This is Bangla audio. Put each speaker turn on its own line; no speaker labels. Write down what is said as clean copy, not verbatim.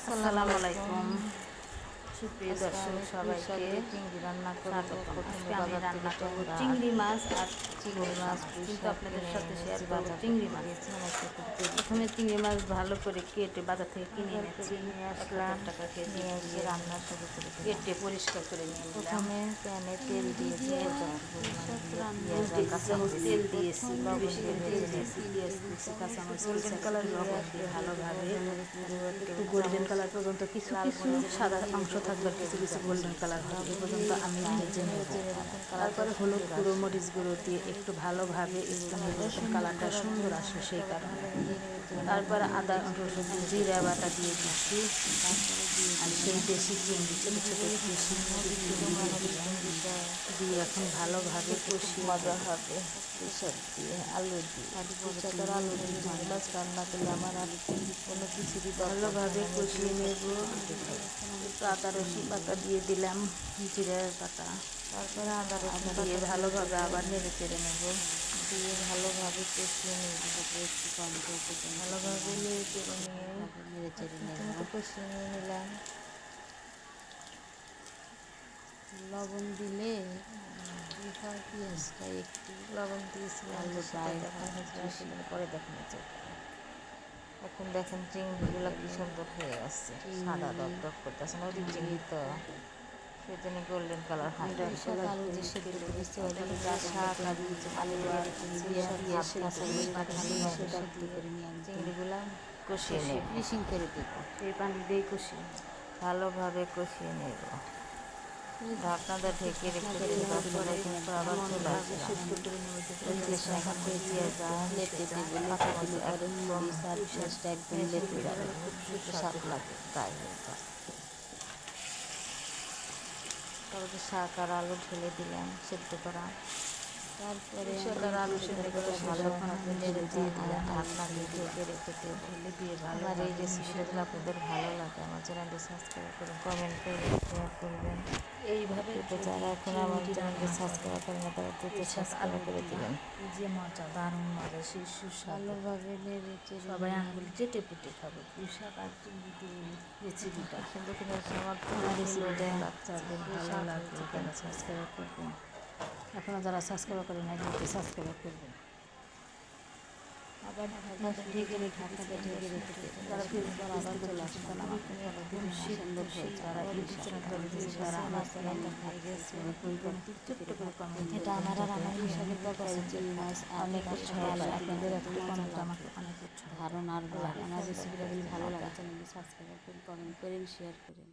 আসসালামু আলাইকুম সুপ্রিয় দর্শক সবাইকে
চিংড়ি রান্না
স্বাগতম। আজকে আমি রান্না করব চিংড়ি মাছ আর চিংড়ি মাছ, কিন্তু আপনাদের সাথে শেয়ার করব চিংড়ি মাছ। প্রথমে চিংড়ি মাছ ভালো করে কেটে বাজার থেকে কিনে এনেছি, ১,০০০ টাকা কেজি দিয়ে
রান্না শুরু করে দিলাম।
কেটে পরিষ্কার করে নিয়ে নিলাম।
প্রথমে প্যানে তেল দিয়েছি,
তেল দিয়েছি, বেশি করে তেল দিয়েছি, পেঁয়াজ দিয়েছি, কাঁচামরিচ লবণ দিয়ে ভালোভাবে একটু গোল্ডেন কালার পর্যন্ত কিছু কিছু সাদা অংশ থাকবে, কিছু কিছু গোল্ডেন কালার হবে এ পর্যন্ত আমি ভেজে নেব। তারপরে হলুদ গুঁড়ো মরিচ গুঁড়ো দিয়ে একটু ভালোভাবে একটু নির্বাচন কালারটা সুন্দর আসে সেই কারণে। তারপরে আদা রসুন জিরা বাটা দিয়ে দিচ্ছি, আর সেই দেশি চিংড়ি ছোটো ছোটো দেশি দিয়ে এখন ভালোভাবে কষি।
মজা হবে এসব দিয়ে আলু দিয়ে আলু দিয়ে মাছ রান্না করলে আমার আর কোনো কিছুরই
ভালোভাবে কষিয়ে নেব। একটু আদা রসুন বাটা দিয়ে দিলাম, জিরার বাটা,
তারপরে আদা রসুন
দিয়ে ভালোভাবে আবার নেড়ে চেড়ে নেব।
দিয়ে ভালোভাবে কষিয়ে নিয়ে একটু কম ভালোভাবে নেড়ে চেড়ে কষিয়ে নিয়ে নিলাম। লবণ দিলে পেঁয়াজটা একটু লবণ দিয়েছিলাম, পরে দেখানো যায়। এখন দেখেন চিংড়িগুলো কি সুন্দর হয়ে আসছে, সাদা দপদপ করতেছে না চিংড়ি, তো সেজন্য গোল্ডেন কালার হয়। আলু যে সেদ্ধ করেছি ওইদিকে যা শাক আর আলু আর চিংড়িগুলা কষিয়ে নেব, ফিনিশিং করে দেবো।
সেই পানি দিয়ে কষিয়ে
ভালোভাবে কষিয়ে নেব। ঢাকনাটা ঢেকে রেখে আবার চলে আসলাম। একদম লেপে যাবে, শাক লাগে তাই হয়ে যায়। তারপরে শাক আর আলু ঢেলে দিলাম সেদ্ধ করা। তারপরে
আলু সেদ্ধ করে
ভালোভাবে নেড়ে দিয়ে দিলাম, ঢাকনা দিয়ে ঢেকে রেখে দেবো। আমার এই রেসিপিটা যদি আপনাদের ভালো লাগে আমার চ্যানেলটি সাবস্ক্রাইব করুন, কমেন্ট করবেন, শেয়ার করবেন।
এইভাবে
যারা এখন আমার চ্যানেলটি সাবস্ক্রাইব করেন না তারা দ্রুত সাবস্ক্রাইব করে দেবেন।
যে মজা, দারুণ মজা, সেই সুস্বাদু,
ভালোভাবে নেড়ে চেড়ে
সবাই আঙুল চেটে পুটে খাবে। পুঁইশাক আর চিংড়ি রেসিপিটা
সুন্দর করে আমার
রেসিপিটা বাচ্চাদের ভালো লাগবে, তারা সাবস্ক্রাইব করবেন। এখনও যারা সাবস্ক্রাইব করেন না দ্রুত সাবস্ক্রাইব করবেন।
আবার ঢেকে রেখে
যারা ফেসবুক আবার চলে আসেন তারা আমাকে ফলো দিবেন, সুন্দর হয়ে যারা ইউটিউব চ্যানেল করে দিয়েছে তারা আমার চ্যানেলটা ছোট্ট করে কমেন্ট,
এটা আমার আর আমার হিসাবের তরকারি চিংড়ি মাছ
অনেক উৎসাহ পায়। আপনাদের একটা কমেন্ট আমাকে অনেক উৎসাহ
ধারণা আর আমার রেসিপিটা যদি ভালো লাগে চ্যানেলটি সাবস্ক্রাইব করুন, কমেন্ট করেন, শেয়ার করেন।